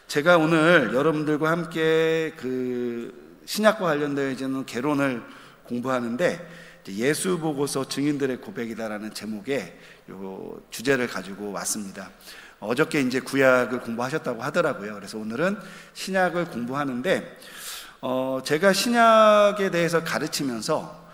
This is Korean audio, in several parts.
제가 오늘 여러분들과 함께 그 신약과 관련되어지는 개론을 공부하는데 예수 보고서 증인들의 고백이다라는 제목의 요 주제를 가지고 왔습니다. 어저께 이제 구약을 공부하셨다고 하더라고요. 그래서 오늘은 신약을 공부하는데 제가 신약에 대해서 가르치면서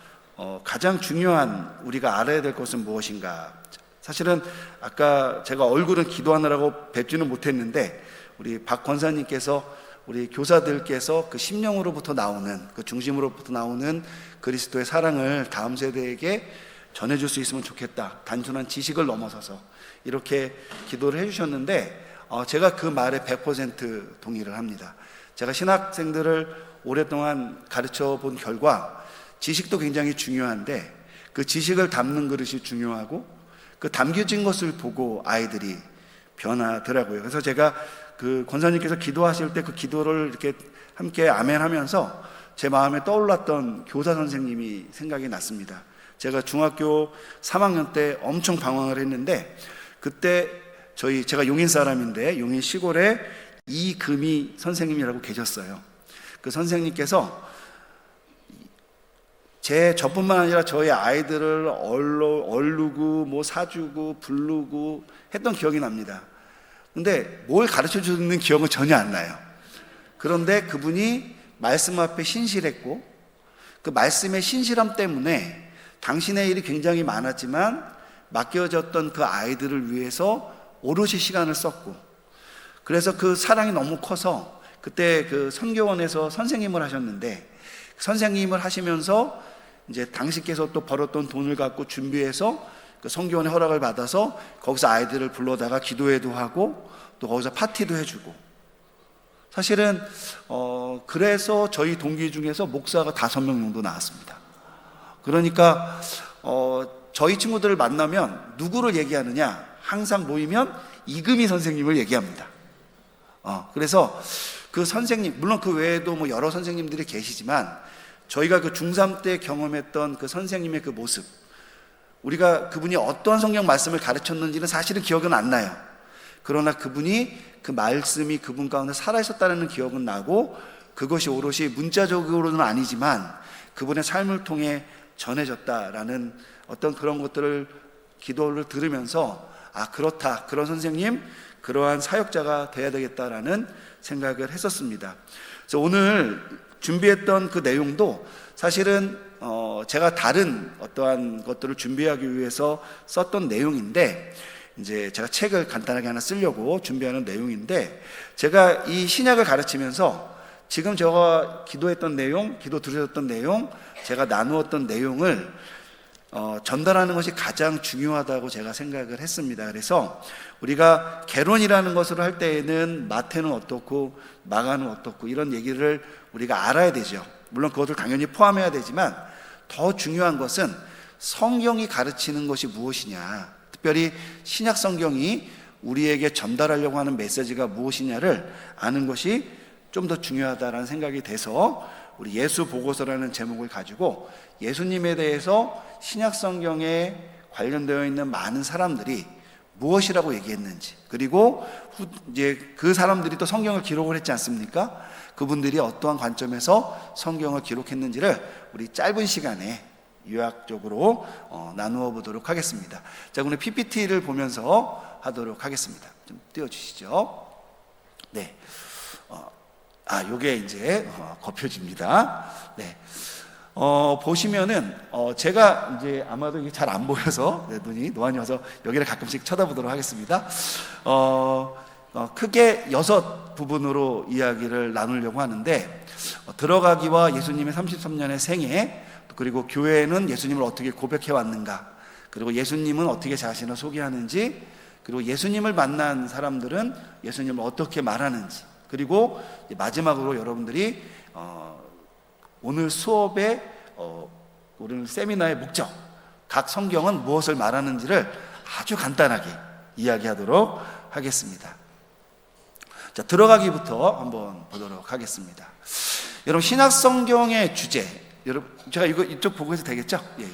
가장 중요한 우리가 알아야 될 것은 무엇인가. 사실은 아까 제가 얼굴은 기도하느라고 뵙지는 못했는데 우리 박 권사님께서 우리 교사들께서 그 심령으로부터 나오는 그 중심으로부터 나오는 그리스도의 사랑을 다음 세대에게 전해줄 수 있으면 좋겠다, 단순한 지식을 넘어서서 이렇게 기도를 해주셨는데 제가 그 말에 100% 동의를 합니다. 제가 신학생들을 오랫동안 가르쳐 본 결과 지식도 굉장히 중요한데 그 지식을 담는 그릇이 중요하고 그 담겨진 것을 보고 아이들이 변하더라고요. 그래서 제가 그 권사님께서 기도하실 때 그 기도를 이렇게 함께 아멘 하면서 제 마음에 떠올랐던 교사 선생님이 생각이 났습니다. 제가 중학교 3학년 때 엄청 방황을 했는데 그때 제가 용인 사람인데 용인 시골에 이금희 선생님이라고 계셨어요. 그 선생님께서 저뿐만 아니라 저희 아이들을 얼르고 뭐 사주고 부르고 했던 기억이 납니다. 근데 뭘 가르쳐 주는 기억은 전혀 안 나요. 그런데 그분이 말씀 앞에 신실했고 그 말씀의 신실함 때문에 당신의 일이 굉장히 많았지만 맡겨졌던 그 아이들을 위해서 오롯이 시간을 썼고, 그래서 그 사랑이 너무 커서 그때 그 선교원에서 선생님을 하셨는데 선생님을 하시면서 이제 당신께서 또 벌었던 돈을 갖고 준비해서 그 선교원의 허락을 받아서 거기서 아이들을 불러다가 기도회도 하고 또 거기서 파티도 해주고, 사실은 그래서 저희 동기 중에서 목사가 5명 정도 나왔습니다. 그러니까 저희 친구들을 만나면 누구를 얘기하느냐, 항상 모이면 이금희 선생님을 얘기합니다. 그래서 그 선생님, 물론 그 외에도 뭐 여러 선생님들이 계시지만 저희가 그 중3 때 경험했던 그 선생님의 그 모습, 우리가 그분이 어떠한 성경 말씀을 가르쳤는지는 사실은 기억은 안 나요. 그러나 그분이 그 말씀이 그분 가운데 살아있었다는 기억은 나고, 그것이 오롯이 문자적으로는 아니지만 그분의 삶을 통해 전해졌다라는 어떤 그런 것들을 기도를 들으면서 그렇다, 그런 선생님, 그러한 사역자가 돼야 되겠다라는 생각을 했었습니다. 그래서 오늘 준비했던 그 내용도 사실은 제가 다른 어떠한 것들을 준비하기 위해서 썼던 내용인데, 이제 제가 책을 간단하게 하나 쓰려고 준비하는 내용인데, 제가 이 신약을 가르치면서 지금 제가 기도했던 내용, 기도 드렸던 내용, 제가 나누었던 내용을 전달하는 것이 가장 중요하다고 제가 생각을 했습니다. 그래서 우리가 개론이라는 것을 할 때에는 마태는 어떻고 마가는 어떻고 이런 얘기를 우리가 알아야 되죠. 물론 그것을 당연히 포함해야 되지만 더 중요한 것은 성경이 가르치는 것이 무엇이냐, 특별히 신약 성경이 우리에게 전달하려고 하는 메시지가 무엇이냐를 아는 것이 좀 더 중요하다는 생각이 돼서 우리 예수 보고서라는 제목을 가지고 예수님에 대해서 신약 성경에 관련되어 있는 많은 사람들이 무엇이라고 얘기했는지, 그리고 이제 그 사람들이 또 성경을 기록을 했지 않습니까? 그분들이 어떠한 관점에서 성경을 기록했는지를 우리 짧은 시간에 요약적으로 나누어 보도록 하겠습니다. 자, 오늘 PPT를 보면서 하도록 하겠습니다. 좀 띄워주시죠. 네. 요게 이제 거표집니다. 네. 보시면은 제가 이제 아마도 이게 잘 안 보여서 눈이 노안이 와서 여기를 가끔씩 쳐다보도록 하겠습니다. 크게 6 부분으로 이야기를 나누려고 하는데, 들어가기와 예수님의 33년의 생애, 그리고 교회는 예수님을 어떻게 고백해 왔는가, 그리고 예수님은 어떻게 자신을 소개하는지, 그리고 예수님을 만난 사람들은 예수님을 어떻게 말하는지, 그리고 마지막으로 여러분들이 오늘 수업의 오늘 세미나의 목적, 각 성경은 무엇을 말하는지를 아주 간단하게 이야기하도록 하겠습니다. 자, 들어가기부터 한번 보도록 하겠습니다. 여러분, 신약 성경의 주제, 여러분 제가 이쪽 보고 해도 되겠죠? 예.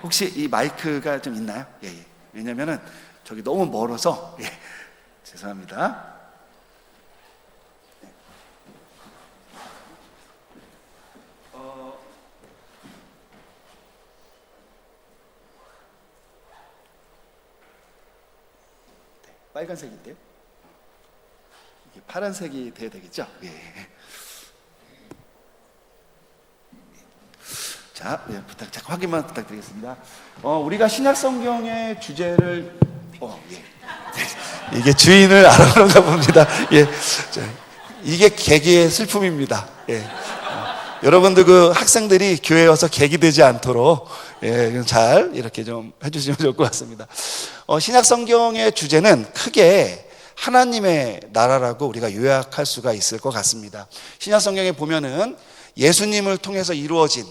혹시 이 마이크가 좀 있나요? 예. 왜냐면은 저기 너무 멀어서 죄송합니다. 빨간색인데요. 이게 파란색이 돼야 되겠죠? 예. 자, 예, 잠깐 확인만 부탁드리겠습니다. 우리가 신약 성경의 주제를 예. 이게 주인을 알아보는가 봅니다. 예. 자, 이게 계기의 슬픔입니다. 예. 여러분들 그 학생들이 교회에 와서 계기 되지 않도록 잘 이렇게 좀 해주시면 좋을 것 같습니다. 신약 성경의 주제는 크게 하나님의 나라라고 우리가 요약할 수가 있을 것 같습니다. 신약 성경에 보면은 예수님을 통해서 이루어진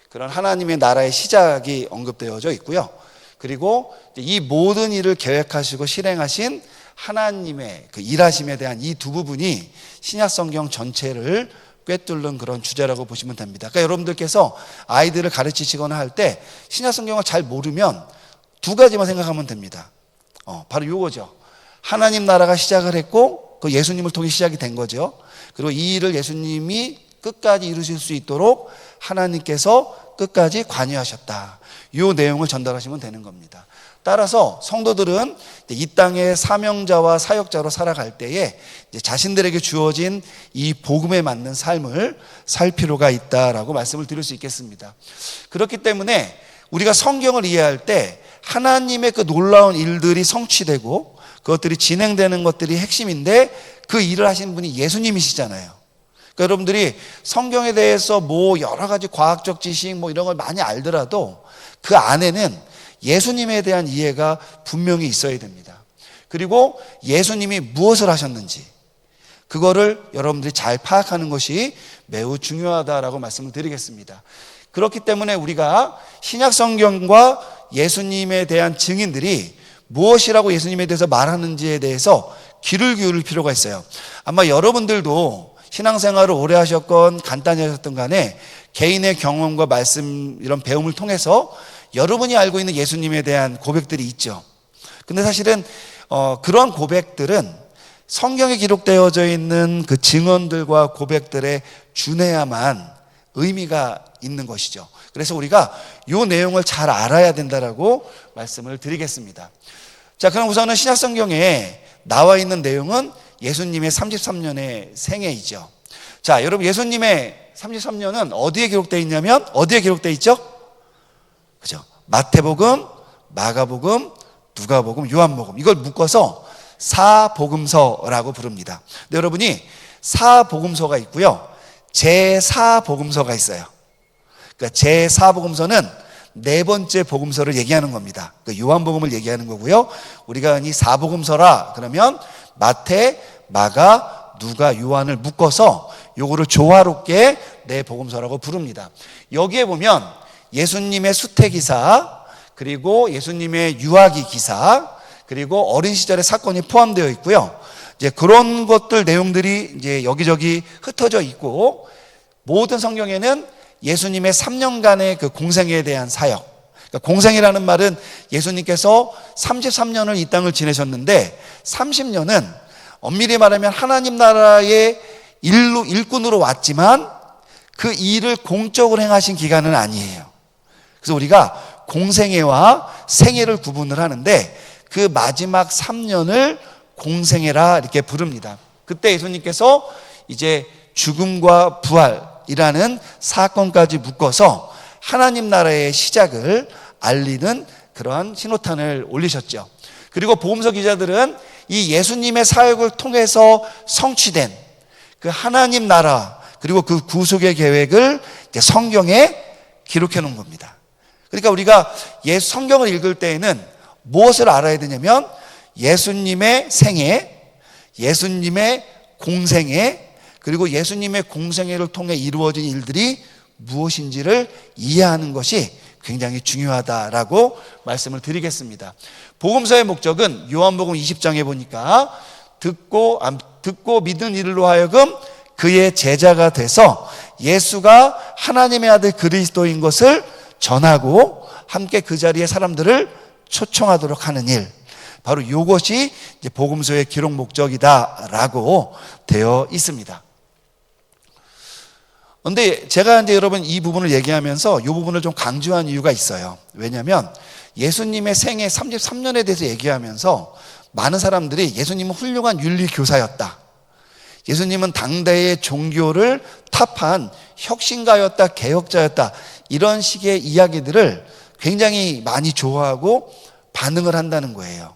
그런 하나님의 나라의 시작이 언급되어져 있고요. 그리고 이 모든 일을 계획하시고 실행하신 하나님의 그 일하심에 대한 이 두 부분이 신약 성경 전체를 꿰뚫는 그런 주제라고 보시면 됩니다. 그러니까 여러분들께서 아이들을 가르치시거나 할 때 신약 성경을 잘 모르면 두 가지만 생각하면 됩니다. 바로 이거죠. 하나님 나라가 시작을 했고 그 예수님을 통해 시작이 된 거죠. 그리고 이 일을 예수님이 끝까지 이루실 수 있도록 하나님께서 끝까지 관여하셨다. 이 내용을 전달하시면 되는 겁니다. 따라서 성도들은 이 땅의 사명자와 사역자로 살아갈 때에 자신들에게 주어진 이 복음에 맞는 삶을 살 필요가 있다라고 말씀을 드릴 수 있겠습니다. 그렇기 때문에 우리가 성경을 이해할 때 하나님의 그 놀라운 일들이 성취되고 그것들이 진행되는 것들이 핵심인데 그 일을 하시는 분이 예수님이시잖아요. 그러니까 여러분들이 성경에 대해서 뭐 여러 가지 과학적 지식 뭐 이런 걸 많이 알더라도 그 안에는 예수님에 대한 이해가 분명히 있어야 됩니다. 그리고 예수님이 무엇을 하셨는지 그거를 여러분들이 잘 파악하는 것이 매우 중요하다라고 말씀을 드리겠습니다. 그렇기 때문에 우리가 신약 성경과 예수님에 대한 증인들이 무엇이라고 예수님에 대해서 말하는지에 대해서 귀를 기울일 필요가 있어요. 아마 여러분들도 신앙생활을 오래 하셨건 간단히 하셨던 간에 개인의 경험과 말씀 이런 배움을 통해서 여러분이 알고 있는 예수님에 대한 고백들이 있죠. 근데 사실은 그런 고백들은 성경에 기록되어져 있는 그 증언들과 고백들에 준해야만 의미가 있는 것이죠. 그래서 우리가 이 내용을 잘 알아야 된다라고 말씀을 드리겠습니다. 자, 그럼 우선은 신약 성경에 나와 있는 내용은 예수님의 33년의 생애이죠. 자, 여러분 예수님의 33년은 어디에 기록되어 있냐면 어디에 기록되어 있죠? 그죠? 마태복음, 마가복음, 누가복음, 요한복음 이걸 묶어서 사복음서라고 부릅니다. 근데 여러분이 사복음서가 있고요. 제4복음서가 있어요. 그러니까 제4복음서는 네 번째 복음서를 얘기하는 겁니다. 그러니까 요한복음을 얘기하는 거고요. 우리가 이 사복음서라 그러면 마태, 마가, 누가, 요한을 묶어서 요거를 조화롭게 네 복음서라고 부릅니다. 여기에 보면 예수님의 수태기사, 그리고 예수님의 유아기 기사, 그리고 어린 시절의 사건이 포함되어 있고요. 이제 그런 것들 내용들이 이제 여기저기 흩어져 있고 모든 성경에는 예수님의 3년간의 그 공생에 대한 사역. 그러니까 공생이라는 말은 예수님께서 33년을 이 땅을 지내셨는데 30년은 엄밀히 말하면 하나님 나라의 일꾼으로 왔지만 그 일을 공적으로 행하신 기간은 아니에요. 그래서 우리가 공생애와 생애를 구분을 하는데 그 마지막 3년을 공생애라 이렇게 부릅니다. 그때 예수님께서 이제 죽음과 부활이라는 사건까지 묶어서 하나님 나라의 시작을 알리는 그러한 신호탄을 올리셨죠. 그리고 복음서 기자들은 이 예수님의 사역을 통해서 성취된 그 하나님 나라 그리고 그 구속의 계획을 이제 성경에 기록해 놓은 겁니다. 그러니까 우리가 성경을 읽을 때에는 무엇을 알아야 되냐면 예수님의 생애, 예수님의 공생애, 그리고 예수님의 공생애를 통해 이루어진 일들이 무엇인지를 이해하는 것이 굉장히 중요하다라고 말씀을 드리겠습니다. 복음서의 목적은 요한복음 20장에 보니까 듣고 믿는 이들로 하여금 그의 제자가 돼서 예수가 하나님의 아들 그리스도인 것을 전하고 함께 그 자리에 사람들을 초청하도록 하는 일, 바로 이것이 이제 복음서의 기록 목적이다라고 되어 있습니다. 그런데 제가 이제 여러분 이 부분을 얘기하면서 이 부분을 좀 강조한 이유가 있어요. 왜냐하면 예수님의 생애 33년에 대해서 얘기하면서 많은 사람들이 예수님은 훌륭한 윤리교사였다, 예수님은 당대의 종교를 타파한 혁신가였다, 개혁자였다, 이런 식의 이야기들을 굉장히 많이 좋아하고 반응을 한다는 거예요.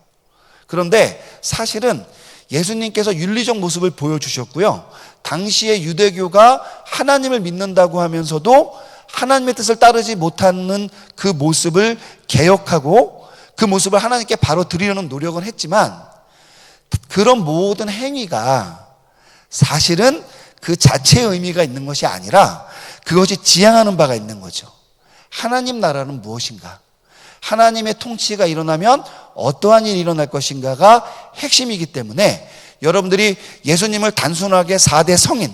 그런데 사실은 예수님께서 윤리적 모습을 보여주셨고요, 당시의 유대교가 하나님을 믿는다고 하면서도 하나님의 뜻을 따르지 못하는 그 모습을 개혁하고 그 모습을 하나님께 바로 드리려는 노력은 했지만, 그런 모든 행위가 사실은 그 자체의 의미가 있는 것이 아니라 그것이 지향하는 바가 있는 거죠. 하나님 나라는 무엇인가, 하나님의 통치가 일어나면 어떠한 일이 일어날 것인가가 핵심이기 때문에 여러분들이 예수님을 단순하게 4대 성인,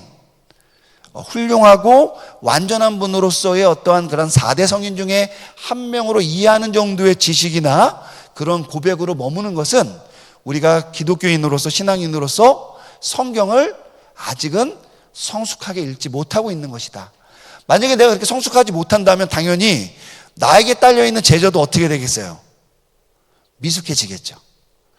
훌륭하고 완전한 분으로서의 어떠한 그런 4대 성인 중에 한 명으로 이해하는 정도의 지식이나 그런 고백으로 머무는 것은 우리가 기독교인으로서, 신앙인으로서 성경을 아직은 성숙하게 읽지 못하고 있는 것이다. 만약에 내가 그렇게 성숙하지 못한다면 당연히 나에게 딸려있는 제자도 어떻게 되겠어요? 미숙해지겠죠.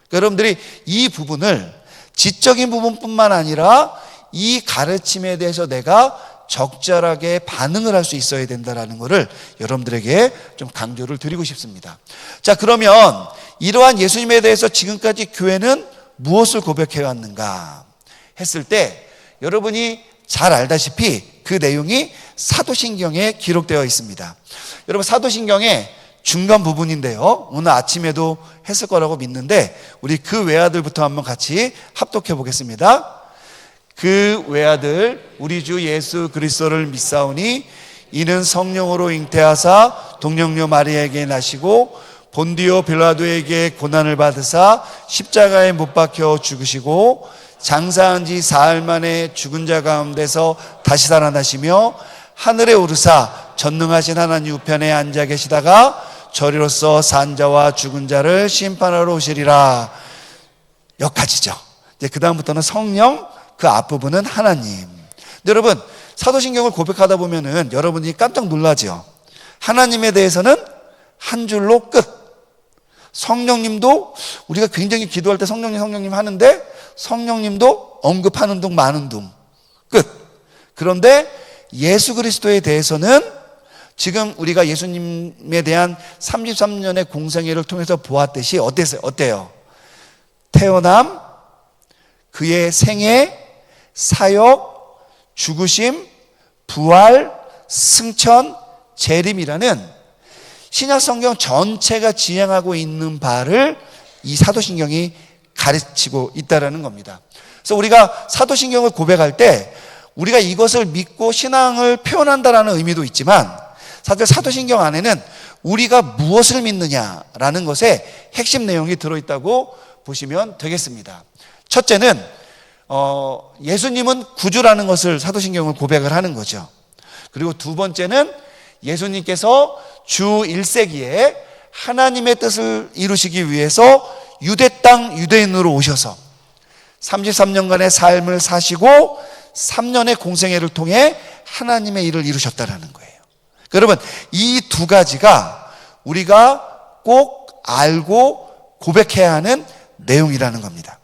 그러니까 여러분들이 이 부분을, 지적인 부분뿐만 아니라 이 가르침에 대해서 내가 적절하게 반응을 할 수 있어야 된다는 것을 여러분들에게 좀 강조를 드리고 싶습니다. 자, 그러면 이러한 예수님에 대해서 지금까지 교회는 무엇을 고백해 왔는가 했을 때, 여러분이 잘 알다시피 그 내용이 사도신경에 기록되어 있습니다. 여러분, 사도신경의 중간 부분인데요, 오늘 아침에도 했을 거라고 믿는데 우리 그 외아들부터 한번 같이 합독해 보겠습니다. 그 외아들 우리 주 예수 그리스도를 믿사오니 이는 성령으로 잉태하사 동정녀 마리아에게 나시고 본디오 빌라도에게 고난을 받으사 십자가에 못 박혀 죽으시고 장사한 지 사흘 만에 죽은 자 가운데서 다시 살아나시며 하늘에 오르사 전능하신 하나님 우편에 앉아 계시다가 저리로서 산 자와 죽은 자를 심판하러 오시리라. 여기까지죠. 이제 그 다음부터는 성령, 그 앞부분은 하나님. 근데 여러분, 사도신경을 고백하다 보면은 여러분이 깜짝 놀라죠. 하나님에 대해서는 한 줄로 끝. 성령님도 우리가 굉장히 기도할 때 성령님 하는데 성령님도 언급하는 둥 마는 둥 끝. 그런데 예수 그리스도에 대해서는 지금 우리가 예수님에 대한 33년의 공생애를 통해서 보았듯이 어때요? 태어남, 그의 생애, 사역, 죽으심, 부활, 승천, 재림이라는 신약성경 전체가 지향하고 있는 바를 이 사도신경이 가르치고 있다는 겁니다. 그래서 우리가 사도신경을 고백할 때 우리가 이것을 믿고 신앙을 표현한다는 의미도 있지만, 사실 사도신경 안에는 우리가 무엇을 믿느냐라는 것에 핵심 내용이 들어있다고 보시면 되겠습니다. 첫째는 예수님은 구주라는 것을 사도신경을 고백을 하는 거죠. 그리고 두 번째는 예수님께서 주 1세기에 하나님의 뜻을 이루시기 위해서 유대 땅 유대인으로 오셔서 33년간의 삶을 사시고 3년의 공생애를 통해 하나님의 일을 이루셨다는 거예요. 여러분, 이 두 가지가 우리가 꼭 알고 고백해야 하는 내용이라는 겁니다.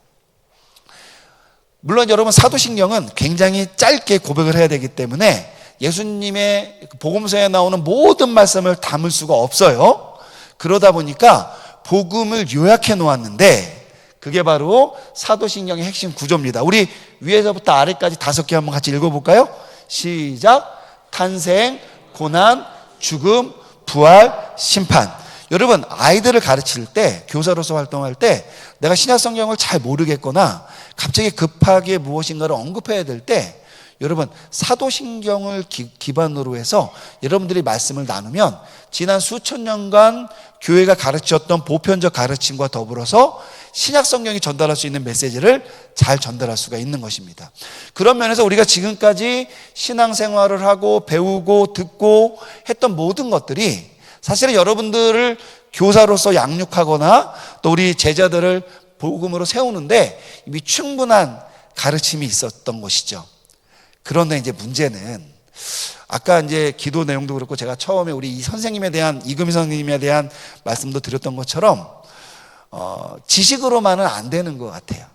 물론 여러분, 사도신경은 굉장히 짧게 고백을 해야 되기 때문에 예수님의 복음서에 나오는 모든 말씀을 담을 수가 없어요. 그러다 보니까 복음을 요약해 놓았는데 그게 바로 사도신경의 핵심 구조입니다. 우리 위에서부터 아래까지 5개 한번 같이 읽어볼까요? 시작. 탄생, 고난, 죽음, 부활, 심판. 여러분, 아이들을 가르칠 때, 교사로서 활동할 때 내가 신약성경을 잘 모르겠거나 갑자기 급하게 무엇인가를 언급해야 될 때, 여러분, 사도신경을 기반으로 해서 여러분들이 말씀을 나누면 지난 수천 년간 교회가 가르쳤던 보편적 가르침과 더불어서 신약성경이 전달할 수 있는 메시지를 잘 전달할 수가 있는 것입니다. 그런 면에서 우리가 지금까지 신앙생활을 하고 배우고 듣고 했던 모든 것들이 사실은 여러분들을 교사로서 양육하거나 또 우리 제자들을 복음으로 세우는데 이미 충분한 가르침이 있었던 것이죠. 그런데 이제 문제는 아까 이제 기도 내용도 그렇고 제가 처음에 우리 이 선생님에 대한, 이금희 선생님에 대한 말씀도 드렸던 것처럼 지식으로만은 안 되는 것 같아요.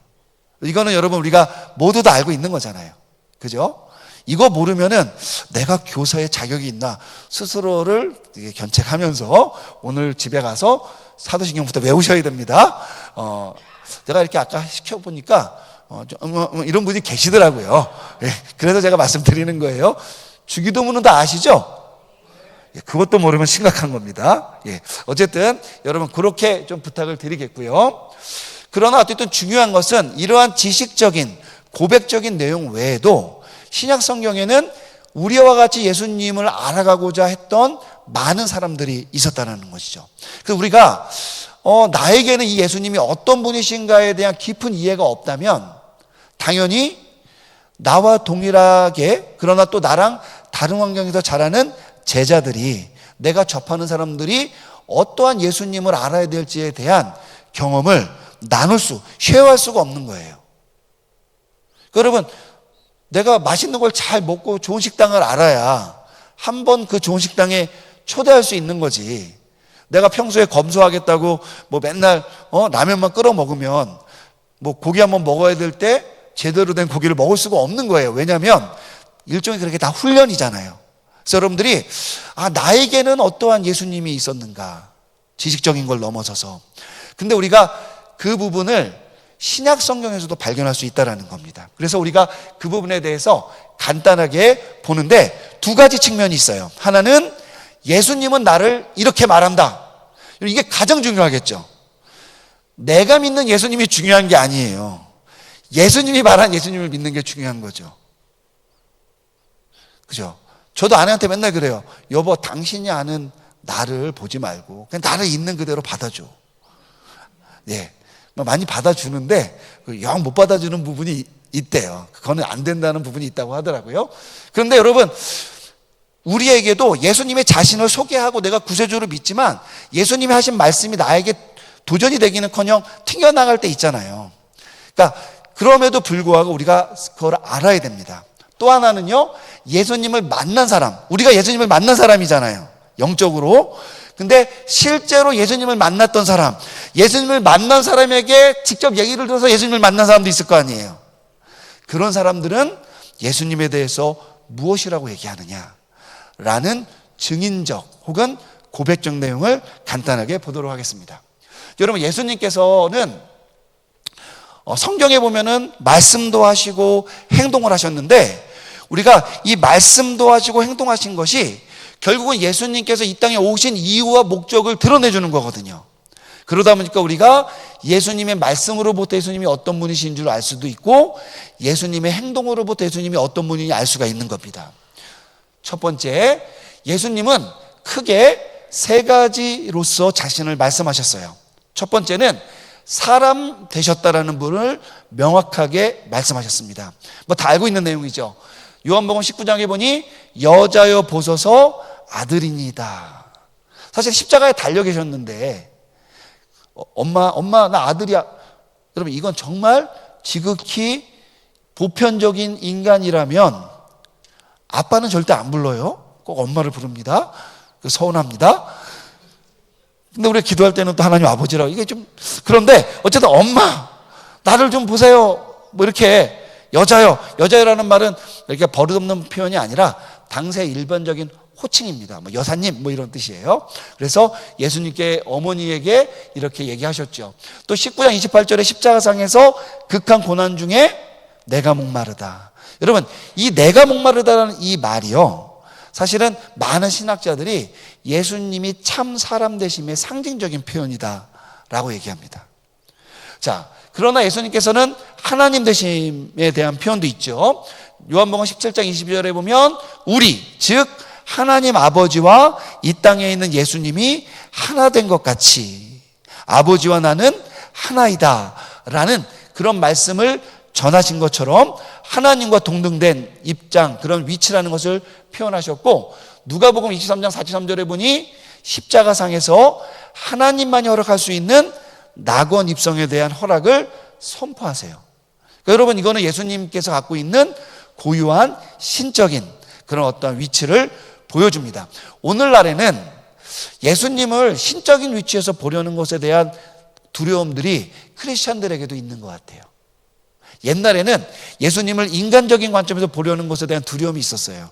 이거는 여러분 우리가 모두 다 알고 있는 거잖아요. 그죠? 이거 모르면은 내가 교사의 자격이 있나 스스로를 견책하면서 오늘 집에 가서 사도신경부터 외우셔야 됩니다. 제가 이렇게 아까 시켜보니까 이런 분이 계시더라고요. 예, 그래서 제가 말씀드리는 거예요. 주기도문은 다 아시죠? 예, 그것도 모르면 심각한 겁니다. 예, 어쨌든 여러분 그렇게 좀 부탁을 드리겠고요. 그러나 어쨌든 중요한 것은 이러한 지식적인 고백적인 내용 외에도 신약 성경에는 우리와 같이 예수님을 알아가고자 했던 많은 사람들이 있었다는 것이죠. 그래서 우리가 나에게는 이 예수님이 어떤 분이신가에 대한 깊은 이해가 없다면 당연히 나와 동일하게 그러나 또 나랑 다른 환경에서 자라는 제자들이 내가 접하는 사람들이 어떠한 예수님을 알아야 될지에 대한 경험을 쉐어할 수가 없는 거예요. 여러분 내가 맛있는 걸 잘 먹고 좋은 식당을 알아야 한번 그 좋은 식당에 초대할 수 있는 거지. 내가 평소에 검소하겠다고 뭐 맨날 라면만 끓여 먹으면 뭐 고기 한번 먹어야 될 때 제대로 된 고기를 먹을 수가 없는 거예요. 왜냐하면 일종의 그렇게 다 훈련이잖아요. 그래서 여러분들이 나에게는 어떠한 예수님이 있었는가, 지식적인 걸 넘어서서. 근데 우리가 그 부분을 신약 성경에서도 발견할 수 있다는 겁니다. 그래서 우리가 그 부분에 대해서 간단하게 보는데 두 가지 측면이 있어요. 하나는 예수님은 나를 이렇게 말한다. 이게 가장 중요하겠죠. 내가 믿는 예수님이 중요한 게 아니에요. 예수님이 말한 예수님을 믿는 게 중요한 거죠. 그죠? 저도 아내한테 맨날 그래요. 여보, 당신이 아는 나를 보지 말고 그냥 나를 있는 그대로 받아줘. 예. 많이 받아주는데 영 못 받아주는 부분이 있대요. 그거는 안 된다는 부분이 있다고 하더라고요. 그런데 여러분 우리에게도 예수님의 자신을 소개하고 내가 구세주를 믿지만 예수님이 하신 말씀이 나에게 도전이 되기는커녕 튕겨나갈 때 있잖아요. 그러니까 그럼에도 불구하고 우리가 그걸 알아야 됩니다. 또 하나는요, 예수님을 만난 사람, 우리가 예수님을 만난 사람이잖아요, 영적으로. 근데 실제로 예수님을 만났던 사람, 예수님을 만난 사람에게 직접 얘기를 들어서 예수님을 만난 사람도 있을 거 아니에요. 그런 사람들은 예수님에 대해서 무엇이라고 얘기하느냐 라는 증인적 혹은 고백적 내용을 간단하게 보도록 하겠습니다. 여러분, 예수님께서는 성경에 보면은 말씀도 하시고 행동을 하셨는데 우리가 이 말씀도 하시고 행동하신 것이 결국은 예수님께서 이 땅에 오신 이유와 목적을 드러내주는 거거든요. 그러다 보니까 우리가 예수님의 말씀으로부터 예수님이 어떤 분이신 줄 알 수도 있고 예수님의 행동으로부터 예수님이 어떤 분인지 알 수가 있는 겁니다. 첫 번째, 예수님은 크게 세 가지로서 자신을 말씀하셨어요. 첫 번째는 사람 되셨다라는 분을 명확하게 말씀하셨습니다. 뭐 다 알고 있는 내용이죠. 요한복음 19장에 보니 여자여 보소서 아들이니다. 사실 십자가에 달려 계셨는데 엄마 나 아들이야. 여러분, 이건 정말 지극히 보편적인 인간이라면 아빠는 절대 안 불러요. 꼭 엄마를 부릅니다. 서운합니다. 근데 우리가 기도할 때는 또 하나님 아버지라고, 이게 좀 그런데 어쨌든 엄마 나를 좀 보세요. 뭐 이렇게 여자여라는 말은 이렇게 버릇없는 표현이 아니라 당시의 일반적인 호칭입니다. 뭐 여사님 뭐 이런 뜻이에요. 그래서 예수님께 어머니에게 이렇게 얘기하셨죠. 또 19장 28절에 십자가상에서 극한 고난 중에 내가 목마르다. 여러분, 이 내가 목마르다라는 이 말이요, 사실은 많은 신학자들이 예수님이 참 사람 되심의 상징적인 표현이다라고 얘기합니다. 자, 그러나 예수님께서는 하나님 되심에 대한 표현도 있죠. 요한복음 17장 22절에 보면 우리, 즉 하나님 아버지와 이 땅에 있는 예수님이 하나 된 것 같이 아버지와 나는 하나이다 라는 그런 말씀을 전하신 것처럼 하나님과 동등된 입장, 그런 위치라는 것을 표현하셨고, 누가복음 23장 43절에 보니 십자가상에서 하나님만이 허락할 수 있는 낙원 입성에 대한 허락을 선포하세요. 그러니까 여러분, 이거는 예수님께서 갖고 있는 고유한 신적인 그런 어떤 위치를 보여줍니다. 오늘날에는 예수님을 신적인 위치에서 보려는 것에 대한 두려움들이 크리스찬들에게도 있는 것 같아요. 옛날에는 예수님을 인간적인 관점에서 보려는 것에 대한 두려움이 있었어요.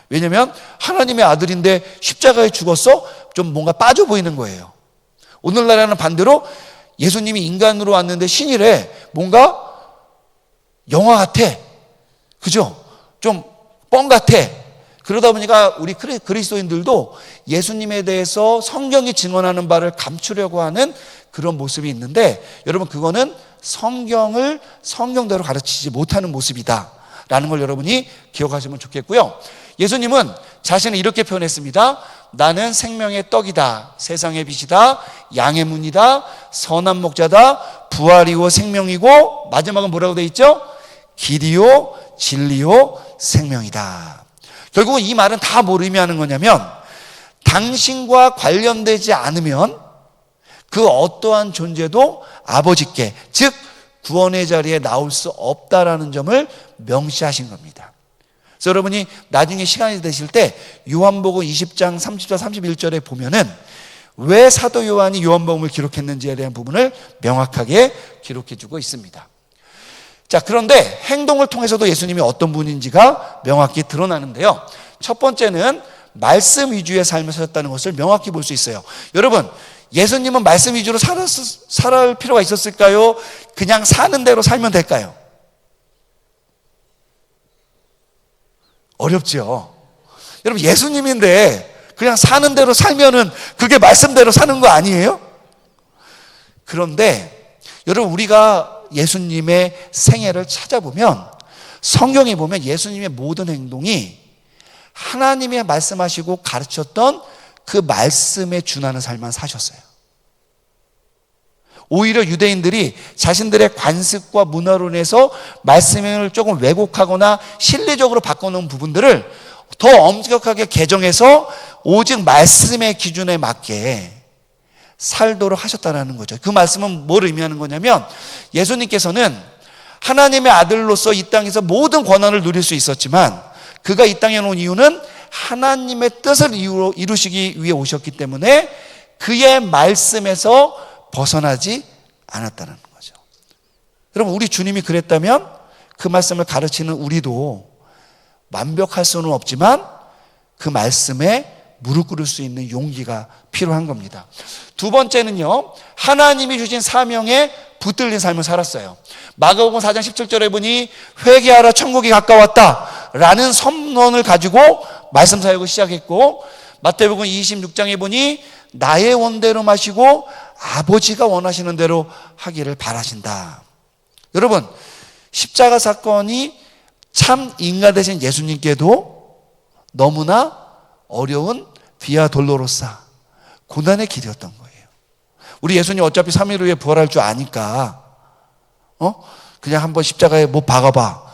왜냐하면 하나님의 아들인데 십자가에 죽었어? 좀 뭔가 빠져 보이는 거예요. 오늘날에는 반대로 예수님이 인간으로 왔는데 신이래. 뭔가 영화 같아. 그죠? 좀 뻥 같아. 그러다 보니까 우리 그리스도인들도 예수님에 대해서 성경이 증언하는 바를 감추려고 하는 그런 모습이 있는데, 여러분, 그거는 성경을 성경대로 가르치지 못하는 모습이다 라는 걸 여러분이 기억하시면 좋겠고요. 예수님은 자신을 이렇게 표현했습니다. 나는 생명의 떡이다, 세상의 빛이다, 양의 문이다, 선한 목자다, 부활이요 생명이고, 마지막은 뭐라고 되어 있죠? 길이요 진리요 생명이다. 결국은 이 말은 다 뭘 의미하는 거냐면, 당신과 관련되지 않으면 그 어떠한 존재도 아버지께, 즉 구원의 자리에 나올 수 없다라는 점을 명시하신 겁니다. 그래서 여러분이 나중에 시간이 되실 때 요한복음 20장 30절 31절에 보면은 왜 사도 요한이 요한복음을 기록했는지에 대한 부분을 명확하게 기록해 주고 있습니다. 자, 그런데 행동을 통해서도 예수님이 어떤 분인지가 명확히 드러나는데요. 첫 번째는 말씀 위주의 삶을 사셨다는 것을 명확히 볼 수 있어요. 여러분, 예수님은 말씀 위주로 살아갈 필요가 있었을까요? 그냥 사는 대로 살면 될까요? 어렵죠. 여러분, 예수님인데 그냥 사는 대로 살면은 그게 말씀대로 사는 거 아니에요? 그런데 여러분, 우리가 예수님의 생애를 찾아보면, 성경에 보면 예수님의 모든 행동이 하나님이 말씀하시고 가르쳤던 그 말씀에 준하는 삶만 사셨어요. 오히려 유대인들이 자신들의 관습과 문화로 인해서 말씀을 조금 왜곡하거나 실리적으로 바꿔놓은 부분들을 더 엄격하게 개정해서 오직 말씀의 기준에 맞게 살도록 하셨다는 거죠. 그 말씀은 뭘 의미하는 거냐면, 예수님께서는 하나님의 아들로서 이 땅에서 모든 권한을 누릴 수 있었지만, 그가 이 땅에 온 이유는 하나님의 뜻을 이루시기 위해 오셨기 때문에 그의 말씀에서 벗어나지 않았다는 거죠. 여러분, 우리 주님이 그랬다면 그 말씀을 가르치는 우리도 완벽할 수는 없지만 그 말씀에 무릎 꿇을 수 있는 용기가 필요한 겁니다. 두 번째는요, 하나님이 주신 사명에 붙들린 삶을 살았어요. 마가복음 4장 17절에 보니 회개하라 천국이 가까웠다 라는 선언을 가지고 말씀 사역을 시작했고, 마태복음 26장에 보니 나의 원대로 마시고 아버지가 원하시는 대로 하기를 바라신다. 여러분, 십자가 사건이 참 인간 되신 예수님께도 너무나 어려운 비아 돌로로사, 고난의 길이었던 거예요. 우리 예수님 어차피 3일 후에 부활할 줄 아니까 그냥 한번 십자가에 뭐 박아봐.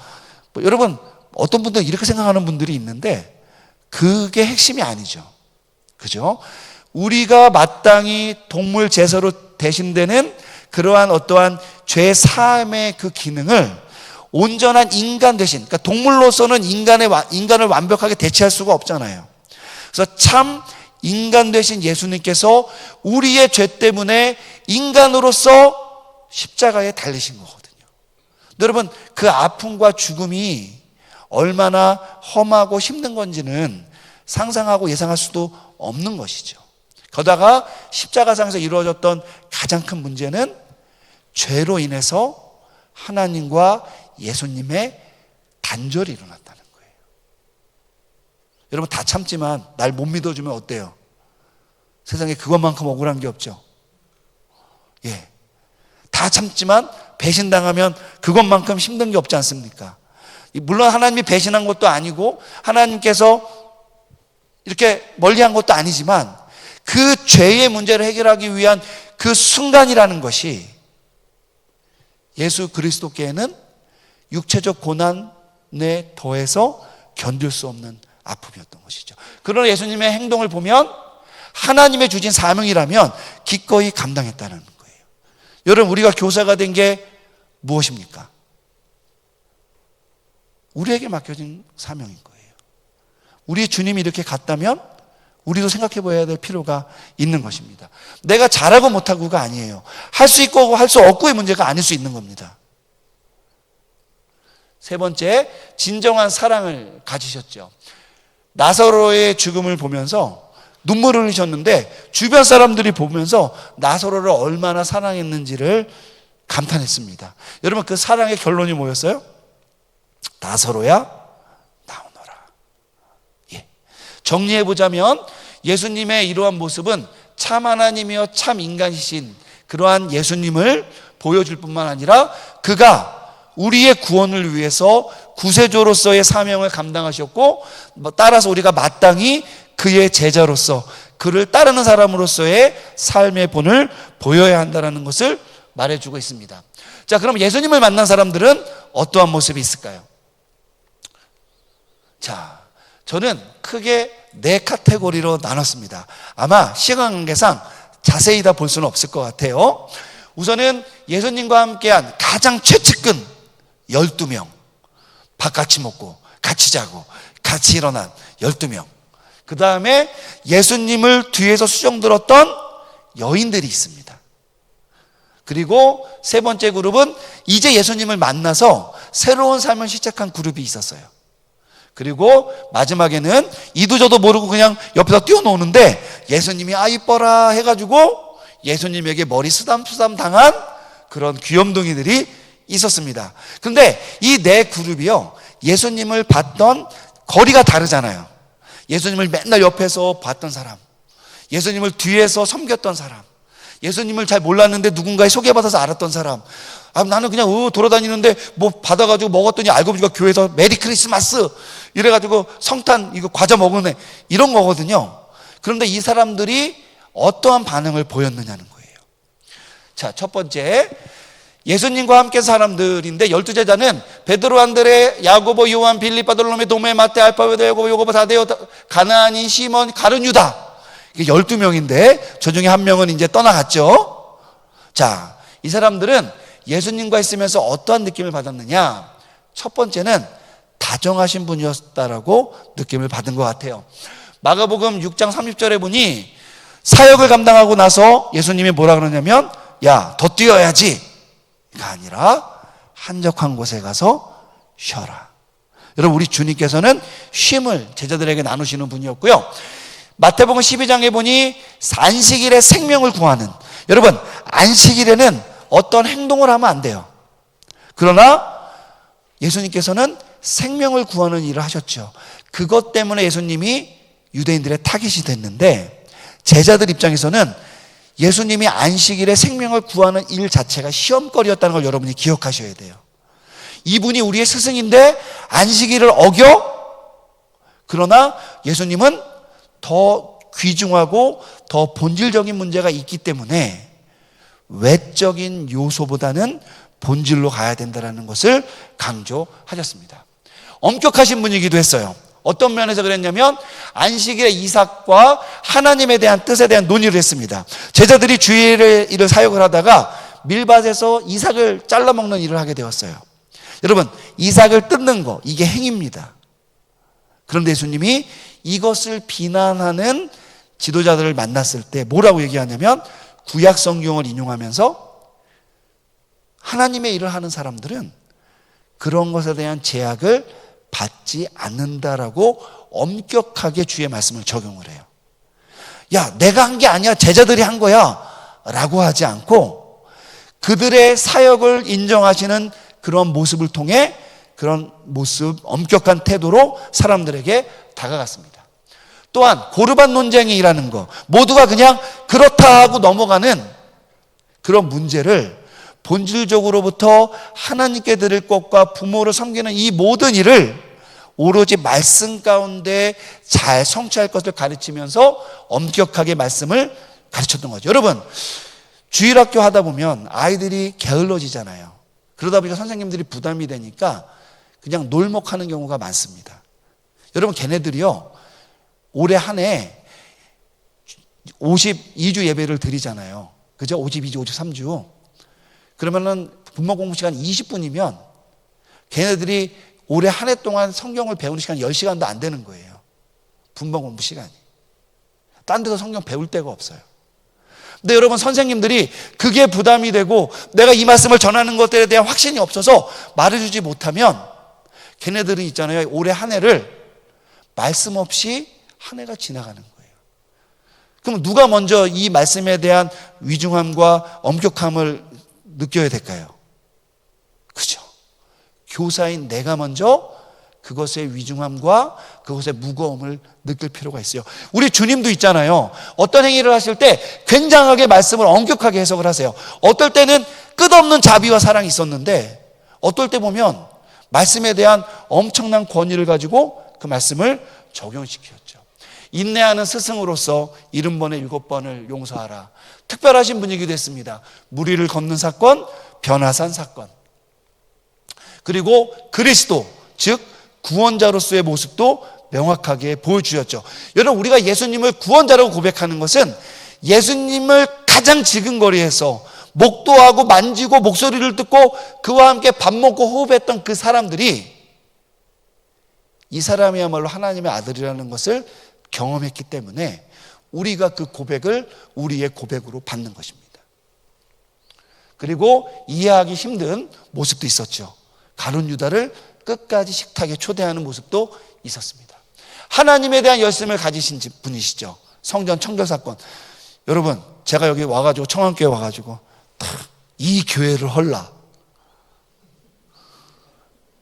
여러분, 어떤 분들은 이렇게 생각하는 분들이 있는데 그게 핵심이 아니죠. 그죠? 우리가 마땅히 동물 제사로 대신되는 그러한 어떠한 죄 사함의 그 기능을 온전한 인간 대신, 그러니까 동물로서는 인간을 완벽하게 대체할 수가 없잖아요. 그래서 참 인간 되신 예수님께서 우리의 죄 때문에 인간으로서 십자가에 달리신 거거든요. 여러분, 그 아픔과 죽음이 얼마나 험하고 힘든 건지는 상상하고 예상할 수도 없는 것이죠. 거다가 십자가상에서 이루어졌던 가장 큰 문제는 죄로 인해서 하나님과 예수님의 단절이 일어났다는 거예요. 여러분, 다 참지만 날 못 믿어주면 어때요? 세상에 그것만큼 억울한 게 없죠. 예, 다 참지만 배신당하면 그것만큼 힘든 게 없지 않습니까? 물론 하나님이 배신한 것도 아니고 하나님께서 이렇게 멀리한 것도 아니지만 그 죄의 문제를 해결하기 위한 그 순간이라는 것이 예수 그리스도께는 육체적 고난에 더해서 견딜 수 없는 아픔이었던 것이죠. 그러나 예수님의 행동을 보면 하나님의 주신 사명이라면 기꺼이 감당했다는 거예요. 여러분, 우리가 교사가 된 게 무엇입니까? 우리에게 맡겨진 사명인 거예요. 우리 주님이 이렇게 갔다면 우리도 생각해 봐야 될 필요가 있는 것입니다. 내가 잘하고 못하고가 아니에요. 할 수 있고 할 수 없고의 문제가 아닐 수 있는 겁니다. 세 번째, 진정한 사랑을 가지셨죠. 나사로의 죽음을 보면서 눈물을 흘리셨는데 주변 사람들이 보면서 나사로를 얼마나 사랑했는지를 감탄했습니다. 여러분, 그 사랑의 결론이 뭐였어요? 나사로야 나오너라. 예. 정리해보자면 예수님의 이러한 모습은 참 하나님이여 참 인간이신 그러한 예수님을 보여줄 뿐만 아니라 그가 우리의 구원을 위해서 구세주로서의 사명을 감당하셨고, 따라서 우리가 마땅히 그의 제자로서 그를 따르는 사람으로서의 삶의 본을 보여야 한다는 것을 말해주고 있습니다. 자, 그럼 예수님을 만난 사람들은 어떠한 모습이 있을까요? 자, 저는 크게 네 카테고리로 나눴습니다. 아마 시간 관계상 자세히 다 볼 수는 없을 것 같아요. 우선은 예수님과 함께한 가장 최측근 12명, 밥 같이 먹고 같이 자고 같이 일어난 12명, 그 다음에 예수님을 뒤에서 수정들었던 여인들이 있습니다. 그리고 세 번째 그룹은 이제 예수님을 만나서 새로운 삶을 시작한 그룹이 있었어요. 그리고 마지막에는 이도 저도 모르고 그냥 옆에서 뛰어노는데 예수님이 아 이뻐라 해가지고 예수님에게 머리 쓰담쓰담 당한 그런 귀염둥이들이 있었습니다. 그런데 이 네 그룹이요, 예수님을 봤던 거리가 다르잖아요. 예수님을 맨날 옆에서 봤던 사람, 예수님을 뒤에서 섬겼던 사람, 예수님을 잘 몰랐는데 누군가에 소개받아서 알았던 사람, 아, 나는 그냥 돌아다니는데 뭐 받아가지고 먹었더니 알고 보니까 교회에서 메리 크리스마스 이래가지고 성탄 이거 과자 먹으네, 이런 거거든요. 그런데 이 사람들이 어떠한 반응을 보였느냐는 거예요. 자, 첫 번째, 예수님과 함께 사람들인데 12제자는 베드로, 안드레, 야고보, 요한, 빌립, 바돌로메, 도메, 마테, 알파, 베드, 야고보, 다데오, 가나안인, 시몬, 가룟, 유다. 이게 12명인데 저 중에 한 명은 이제 떠나갔죠. 자, 이 사람들은 예수님과 있으면서 어떠한 느낌을 받았느냐? 첫 번째는 다정하신 분이었다라고 느낌을 받은 것 같아요. 마가복음 6장 30절에 보니 사역을 감당하고 나서 예수님이 뭐라 그러냐면 야, 더 뛰어야지 가 아니라 한적한 곳에 가서 쉬어라. 여러분, 우리 주님께서는 쉼을 제자들에게 나누시는 분이었고요. 마태복음 12장에 보니 안식일에 생명을 구하는, 여러분 안식일에는 어떤 행동을 하면 안 돼요. 그러나 예수님께서는 생명을 구하는 일을 하셨죠. 그것 때문에 예수님이 유대인들의 타깃이 됐는데 제자들 입장에서는 예수님이 안식일에 생명을 구하는 일 자체가 시험거리였다는 걸 여러분이 기억하셔야 돼요. 이분이 우리의 스승인데 안식일을 어겨? 그러나 예수님은 더 귀중하고 더 본질적인 문제가 있기 때문에 외적인 요소보다는 본질로 가야 된다는 것을 강조하셨습니다. 엄격하신 분이기도 했어요. 어떤 면에서 그랬냐면 안식일에 이삭과 하나님에 대한 뜻에 대한 논의를 했습니다. 제자들이 주일을 사역을 하다가 밀밭에서 이삭을 잘라 먹는 일을 하게 되었어요. 여러분, 이삭을 뜯는 거 이게 행위입니다. 그런데 예수님이 이것을 비난하는 지도자들을 만났을 때 뭐라고 얘기하냐면 구약 성경을 인용하면서 하나님의 일을 하는 사람들은 그런 것에 대한 제약을 받지 않는다라고 엄격하게 주의 말씀을 적용을 해요. 야, 내가 한 게 아니야, 제자들이 한 거야 라고 하지 않고 그들의 사역을 인정하시는 그런 모습을 통해 그런 모습, 엄격한 태도로 사람들에게 다가갔습니다. 또한 고르반 논쟁이라는 거, 모두가 그냥 그렇다 하고 넘어가는 그런 문제를 본질적으로부터 하나님께 드릴 것과 부모를 섬기는 이 모든 일을 오로지 말씀 가운데 잘 성취할 것을 가르치면서 엄격하게 말씀을 가르쳤던 거죠. 여러분, 주일학교 하다 보면 아이들이 게을러지잖아요. 그러다 보니까 선생님들이 부담이 되니까 그냥 놀먹하는 경우가 많습니다. 여러분, 걔네들이요, 올해 한 해 52주 예배를 드리잖아요. 그죠? 52주, 53주. 그러면은 분모 공부 시간 20분이면 걔네들이 올해 한 해 동안 성경을 배우는 시간 10시간도 안 되는 거예요. 분모 공부 시간이. 딴 데서 성경 배울 데가 없어요. 근데 여러분, 선생님들이 그게 부담이 되고 내가 이 말씀을 전하는 것들에 대한 확신이 없어서 말해주지 못하면 걔네들은 있잖아요, 올해 한 해를 말씀 없이 한 해가 지나가는 거예요. 그럼 누가 먼저 이 말씀에 대한 위중함과 엄격함을 느껴야 될까요? 그죠? 교사인 내가 먼저 그것의 위중함과 그것의 무거움을 느낄 필요가 있어요. 우리 주님도 있잖아요. 어떤 행위를 하실 때 굉장하게 말씀을 엄격하게 해석을 하세요. 어떨 때는 끝없는 자비와 사랑이 있었는데 어떨 때 보면 말씀에 대한 엄청난 권위를 가지고 그 말씀을 적용시켰죠. 인내하는 스승으로서 70번에 7번을 용서하라. 특별하신 분이기도 했습니다. 무리를 걷는 사건, 변화산 사건. 그리고 그리스도, 즉 구원자로서의 모습도 명확하게 보여주셨죠. 여러분, 우리가 예수님을 구원자라고 고백하는 것은 예수님을 가장 지근거리에서 목도하고 만지고 목소리를 듣고 그와 함께 밥 먹고 호흡했던 그 사람들이 이 사람이야말로 하나님의 아들이라는 것을 경험했기 때문에 우리가 그 고백을 우리의 고백으로 받는 것입니다. 그리고 이해하기 힘든 모습도 있었죠. 가룟 유다를 끝까지 식탁에 초대하는 모습도 있었습니다. 하나님에 대한 열심을 가지신 분이시죠. 성전 청결 사건. 여러분, 제가 여기 와가지고 청안교회 와가지고 이 교회를 헐라.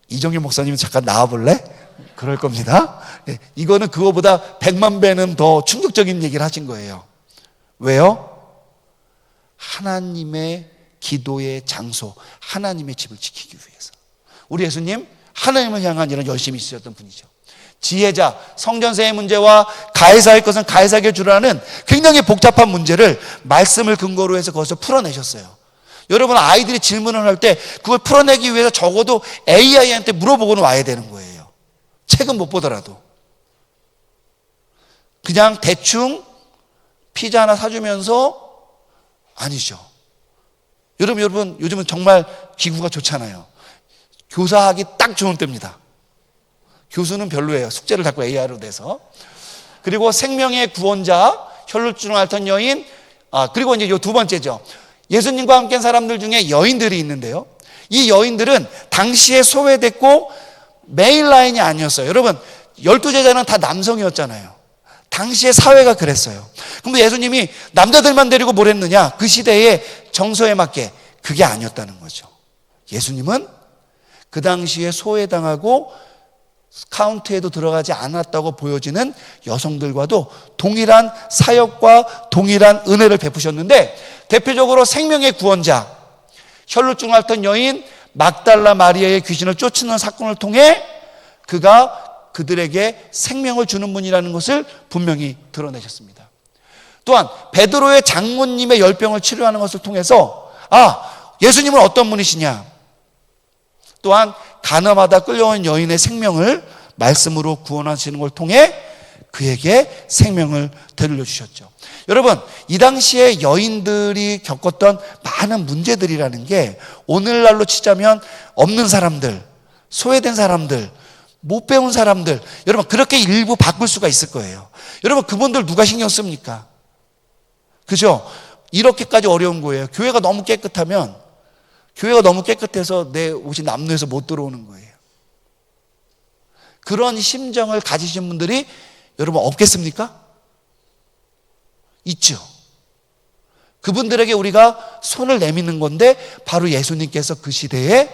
이정현 목사님 잠깐 나와볼래? 그럴 겁니다. 이거는 그거보다 100만 배는 더 충격적인 얘기를 하신 거예요. 왜요? 하나님의 기도의 장소, 하나님의 집을 지키기 위해서. 우리 예수님 하나님을 향한 이런 열심이 있으셨던 분이죠. 지혜자, 성전세의 문제와 가해사의 것은 가해사에게 주라는 굉장히 복잡한 문제를 말씀을 근거로 해서 그것을 풀어내셨어요. 여러분, 아이들이 질문을 할 때 그걸 풀어내기 위해서 적어도 AI한테 물어보고는 와야 되는 거예요. 책은 못 보더라도. 그냥 대충 피자 하나 사주면서 아니죠. 여러분, 요즘은 정말 기구가 좋잖아요. 교사하기 딱 좋은 때입니다. 교수는 별로예요. 숙제를 자꾸 AI로 내서. 그리고 생명의 구원자, 혈루증을 앓던 여인, 그리고 이제 요 두 번째죠. 예수님과 함께 한 사람들 중에 여인들이 있는데요. 이 여인들은 당시에 소외됐고 메인 라인이 아니었어요. 여러분, 12제자는 다 남성이었잖아요. 당시의 사회가 그랬어요. 그럼 예수님이 남자들만 데리고 뭘 했느냐? 그 시대의 정서에 맞게 그게 아니었다는 거죠. 예수님은 그 당시에 소외당하고 카운트에도 들어가지 않았다고 보여지는 여성들과도 동일한 사역과 동일한 은혜를 베푸셨는데, 대표적으로 생명의 구원자, 혈루증 앓던 여인 막달라 마리아의 귀신을 쫓는 사건을 통해 그가 그들에게 생명을 주는 분이라는 것을 분명히 드러내셨습니다. 또한 베드로의 장모님의 열병을 치료하는 것을 통해서 예수님은 어떤 분이시냐, 또한 가늠하다 끌려온 여인의 생명을 말씀으로 구원하시는 걸 통해 그에게 생명을 되돌려주셨죠. 여러분, 이 당시에 여인들이 겪었던 많은 문제들이라는 게 오늘날로 치자면 없는 사람들, 소외된 사람들, 못 배운 사람들, 여러분 그렇게 일부 바꿀 수가 있을 거예요. 여러분, 그분들 누가 신경 씁니까? 그죠? 이렇게까지 어려운 거예요. 교회가 너무 깨끗하면, 교회가 너무 깨끗해서 내 옷이 남루해서 못 들어오는 거예요. 그런 심정을 가지신 분들이 여러분 없겠습니까? 있죠. 그분들에게 우리가 손을 내미는 건데 바로 예수님께서 그 시대에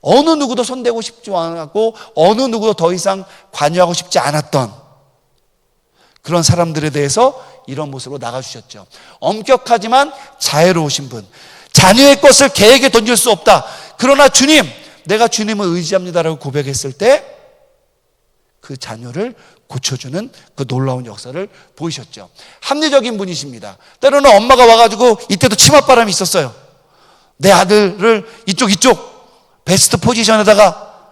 어느 누구도 손대고 싶지 않았고 어느 누구도 더 이상 관여하고 싶지 않았던 그런 사람들에 대해서 이런 모습으로 나가주셨죠. 엄격하지만 자애로우신 분. 자녀의 것을 개에게 던질 수 없다. 그러나 주님, 내가 주님을 의지합니다라고 고백했을 때 그 자녀를 고쳐주는 그 놀라운 역사를 보이셨죠. 합리적인 분이십니다. 때로는 엄마가 와가지고 이때도 치맛바람이 있었어요. 내 아들을 이쪽 베스트 포지션에다가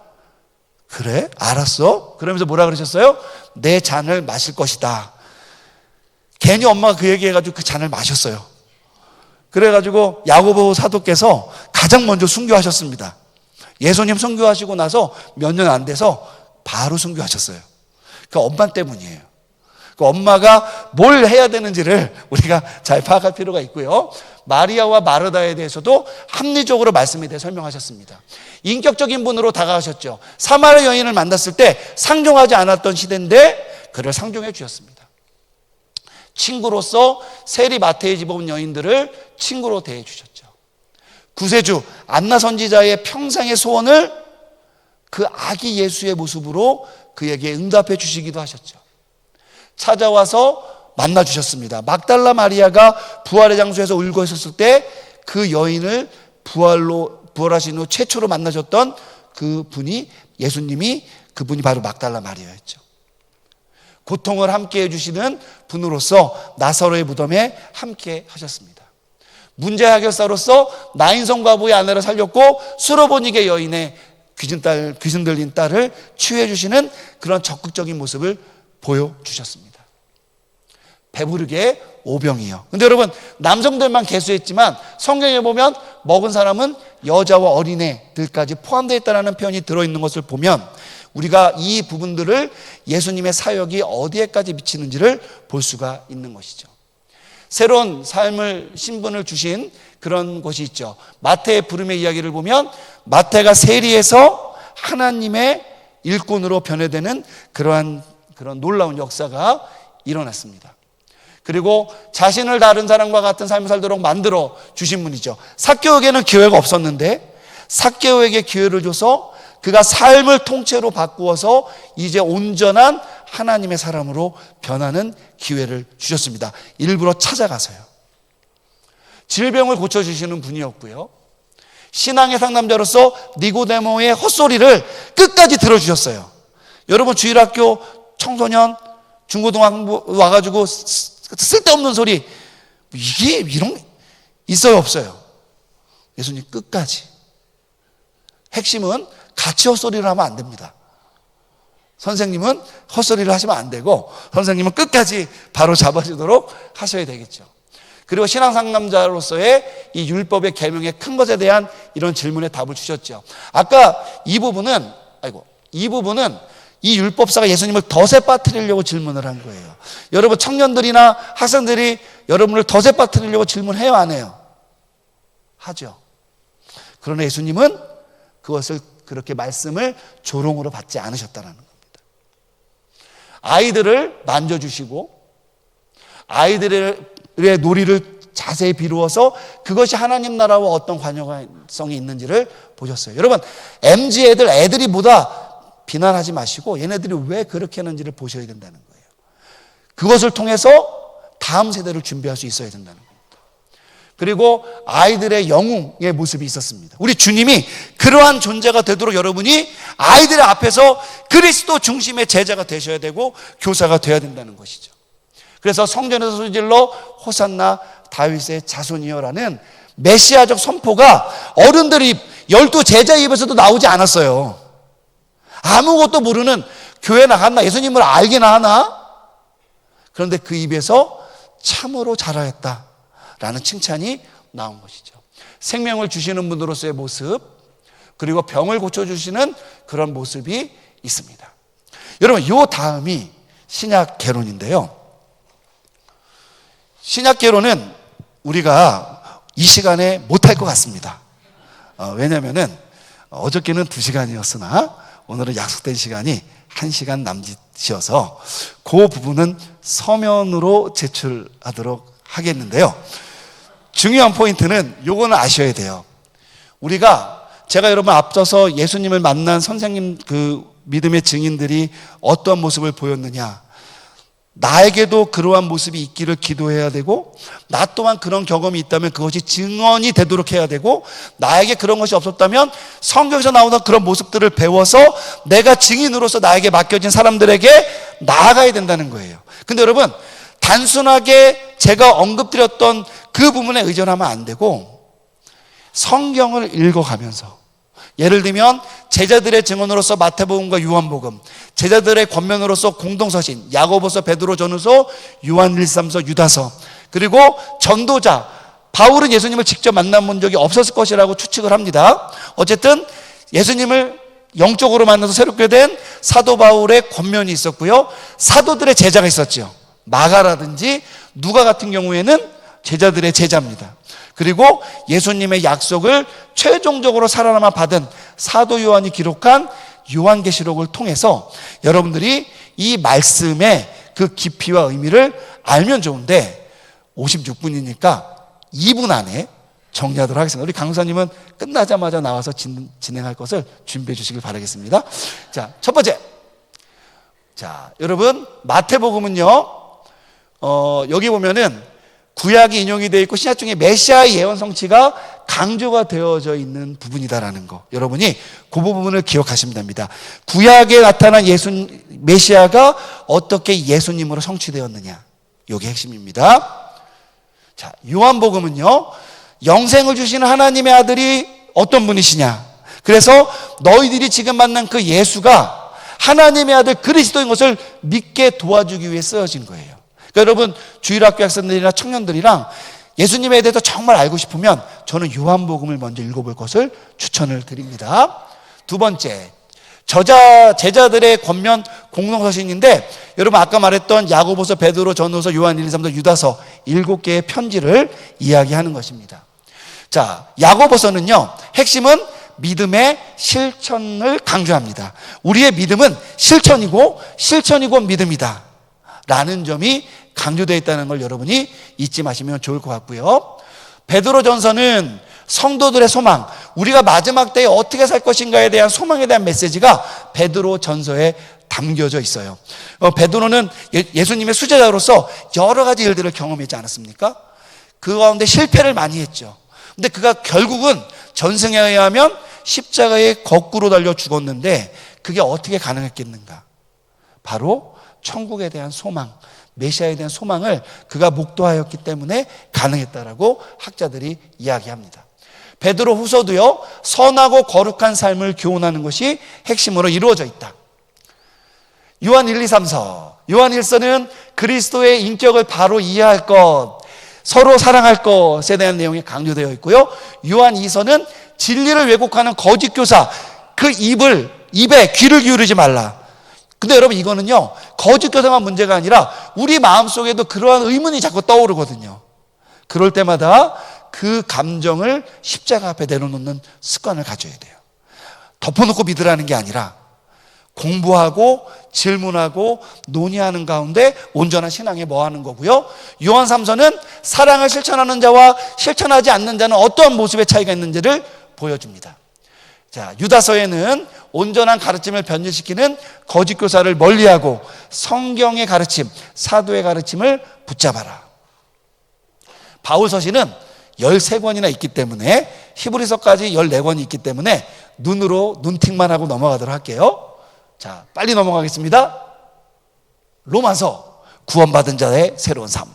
그래? 알았어? 그러면서 뭐라 그러셨어요? 내 잔을 마실 것이다. 괜히 엄마가 그 얘기해가지고 그 잔을 마셨어요. 그래가지고 야고보 사도께서 가장 먼저 순교하셨습니다. 예수님 순교하시고 나서 몇 년 안 돼서 바로 순교하셨어요. 그 엄마 때문이에요. 그 엄마가 뭘 해야 되는지를 우리가 잘 파악할 필요가 있고요. 마리아와 마르다에 대해서도 합리적으로 말씀에 대해 설명하셨습니다. 인격적인 분으로 다가가셨죠. 사마리아 여인을 만났을 때 상종하지 않았던 시대인데 그를 상종해 주셨습니다. 친구로서 세리 마태의 집 온 여인들을 친구로 대해 주셨죠. 구세주 안나 선지자의 평생의 소원을 그 아기 예수의 모습으로 그에게 응답해 주시기도 하셨죠. 찾아와서 만나 주셨습니다. mag달라 마리아가 부활의 장소에서 울고 있었을 때 그 여인을 부활하신 후 최초로 만나셨던 그 분이 예수님이 그분이 바로 mag달라 마리아였죠. 고통을 함께 해주시는 분으로서 나사로의 무덤에 함께 하셨습니다. 문제 해결사로서 나인성 과부의 아내를 살렸고 수로보니게 여인의 귀신 들린 딸을 치유해 주시는 그런 적극적인 모습을 보여주셨습니다. 배부르게 오병이요. 근데 여러분, 남성들만 계수했지만 성경에 보면 먹은 사람은 여자와 어린애들까지 포함되어 있다는 표현이 들어있는 것을 보면 우리가 이 부분들을 예수님의 사역이 어디에까지 미치는지를 볼 수가 있는 것이죠. 새로운 삶을 신분을 주신 그런 것이 있죠. 마태의 부름의 이야기를 보면 마태가 세리에서 하나님의 일꾼으로 변해되는 그런 놀라운 역사가 일어났습니다. 그리고 자신을 다른 사람과 같은 삶을 살도록 만들어 주신 분이죠. 삭개오에게는 기회가 없었는데 삭개오에게 기회를 줘서 그가 삶을 통째로 바꾸어서 이제 온전한 하나님의 사람으로 변하는 기회를 주셨습니다. 일부러 찾아가서요. 질병을 고쳐주시는 분이었고요. 신앙의 상담자로서 니고데모의 헛소리를 끝까지 들어주셨어요. 여러분, 주일학교 청소년 중고등학교 와가지고 쓸데없는 소리 이게 이런 있어요 없어요? 예수님 끝까지. 핵심은 같이 헛소리를 하면 안 됩니다. 선생님은 헛소리를 하시면 안 되고 선생님은 끝까지 바로 잡아주도록 하셔야 되겠죠. 그리고 신앙상담자로서의 이 율법의 계명의 큰 것에 대한 이런 질문에 답을 주셨죠. 아까 이 부분은 이 율법사가 예수님을 덫에 빠뜨리려고 질문을 한 거예요. 여러분, 청년들이나 학생들이 여러분을 덫에 빠뜨리려고 질문해요, 안 해요? 하죠. 그러나 예수님은 그것을 그렇게 말씀을 조롱으로 받지 않으셨다는 겁니다. 아이들을 만져주시고 아이들의 놀이를 자세히 비루어서 그것이 하나님 나라와 어떤 관여성이 있는지를 보셨어요. 여러분, MZ 애들이 보다 비난하지 마시고 얘네들이 왜 그렇게 하는지를 보셔야 된다는 거예요. 그것을 통해서 다음 세대를 준비할 수 있어야 된다는 겁니다. 그리고 아이들의 영웅의 모습이 있었습니다. 우리 주님이 그러한 존재가 되도록 여러분이 아이들 앞에서 그리스도 중심의 제자가 되셔야 되고 교사가 되어야 된다는 것이죠. 그래서 성전에서 소리질러 호산나 다윗의 자손이여라는 메시아적 선포가 어른들이 12제자 입에서도 나오지 않았어요. 아무것도 모르는 교회 나갔나? 예수님을 알기나 하나? 그런데 그 입에서 참으로 잘하였다라는 칭찬이 나온 것이죠. 생명을 주시는 분으로서의 모습, 그리고 병을 고쳐주시는 그런 모습이 있습니다. 여러분, 요 다음이 신약개론인데요. 신약개론은 우리가 이 시간에 못할 것 같습니다. 왜냐하면 어저께는 2시간이었으나 오늘은 약속된 시간이 1시간 남짓이어서 그 부분은 서면으로 제출하도록 하겠는데요. 중요한 포인트는 요거는 아셔야 돼요. 제가 여러분 앞서서 예수님을 만난 선생님 그 믿음의 증인들이 어떠한 모습을 보였느냐, 나에게도 그러한 모습이 있기를 기도해야 되고 나 또한 그런 경험이 있다면 그것이 증언이 되도록 해야 되고, 나에게 그런 것이 없었다면 성경에서 나오는 그런 모습들을 배워서 내가 증인으로서 나에게 맡겨진 사람들에게 나아가야 된다는 거예요. 근데 여러분, 단순하게 제가 언급드렸던 그 부분에 의존하면 안 되고 성경을 읽어가면서, 예를 들면 제자들의 증언으로서 마태복음과 요한복음, 제자들의 권면으로서 공동서신 야고보서, 베드로 전후서, 요한 1~3서, 유다서, 그리고 전도자 바울은 예수님을 직접 만나본 적이 없었을 것이라고 추측을 합니다. 어쨌든 예수님을 영적으로 만나서 새롭게 된 사도 바울의 권면이 있었고요, 사도들의 제자가 있었죠. 마가라든지 누가 같은 경우에는 제자들의 제자입니다. 그리고 예수님의 약속을 최종적으로 살아남아 받은 사도 요한이 기록한 요한계시록을 통해서 여러분들이 이 말씀의 그 깊이와 의미를 알면 좋은데 56분이니까 2분 안에 정리하도록 하겠습니다. 우리 강사님은 끝나자마자 나와서 진행할 것을 준비해 주시길 바라겠습니다. 자, 첫 번째. 자, 여러분 마태복음은요. 여기 보면은 구약이 인용이 되어 있고 신약 중에 메시아의 예언 성취가 강조가 되어져 있는 부분이다라는 거. 여러분이 그 부분을 기억하시면 됩니다. 구약에 나타난 메시아가 어떻게 예수님으로 성취되었느냐. 이게 핵심입니다. 자, 요한복음은요. 영생을 주시는 하나님의 아들이 어떤 분이시냐. 그래서 너희들이 지금 만난 그 예수가 하나님의 아들 그리스도인 것을 믿게 도와주기 위해 쓰여진 거예요. 그러니까 여러분 주일학교 학생들이나 청년들이랑 예수님에 대해서 정말 알고 싶으면 저는 요한복음을 먼저 읽어볼 것을 추천을 드립니다. 두 번째, 제자들의 권면 공동서신인데 여러분 아까 말했던 야고보서, 베드로, 전후서, 요한 1, 2, 3서, 유다서 7개의 편지를 이야기하는 것입니다. 자, 야고보서는요 핵심은 믿음의 실천을 강조합니다. 우리의 믿음은 실천이고 믿음이다 라는 점이 강조되어 있다는 걸 여러분이 잊지 마시면 좋을 것 같고요. 베드로전서는 성도들의 소망, 우리가 마지막 때에 어떻게 살 것인가에 대한 소망에 대한 메시지가 베드로전서에 담겨져 있어요. 베드로는 예수님의 수제자로서 여러 가지 일들을 경험했지 않았습니까? 그 가운데 실패를 많이 했죠. 근데 그가 결국은 전승에 의하면 십자가에 거꾸로 달려 죽었는데 그게 어떻게 가능했겠는가? 바로 천국에 대한 소망, 메시아에 대한 소망을 그가 목도하였기 때문에 가능했다라고 학자들이 이야기합니다. 베드로 후서도요, 선하고 거룩한 삶을 교훈하는 것이 핵심으로 이루어져 있다. 요한 1, 2, 3서, 요한 1서는 그리스도의 인격을 바로 이해할 것, 서로 사랑할 것에 대한 내용이 강조되어 있고요. 요한 2서는 진리를 왜곡하는 거짓 교사, 그 입에 귀를 기울이지 말라. 근데 여러분 이거는요 거짓 교사만 문제가 아니라 우리 마음속에도 그러한 의문이 자꾸 떠오르거든요. 그럴 때마다 그 감정을 십자가 앞에 내려놓는 습관을 가져야 돼요. 덮어놓고 믿으라는 게 아니라 공부하고 질문하고 논의하는 가운데 온전한 신앙에 뭐하는 거고요. 요한 3서는 사랑을 실천하는 자와 실천하지 않는 자는 어떠한 모습의 차이가 있는지를 보여줍니다. 자, 유다서에는 온전한 가르침을 변질시키는 거짓 교사를 멀리하고 성경의 가르침, 사도의 가르침을 붙잡아라. 바울서신은 13권이나 있기 때문에 히브리서까지 14권이 있기 때문에 눈팅만 하고 넘어가도록 할게요. 자, 빨리 넘어가겠습니다. 로마서, 구원받은 자의 새로운 삶,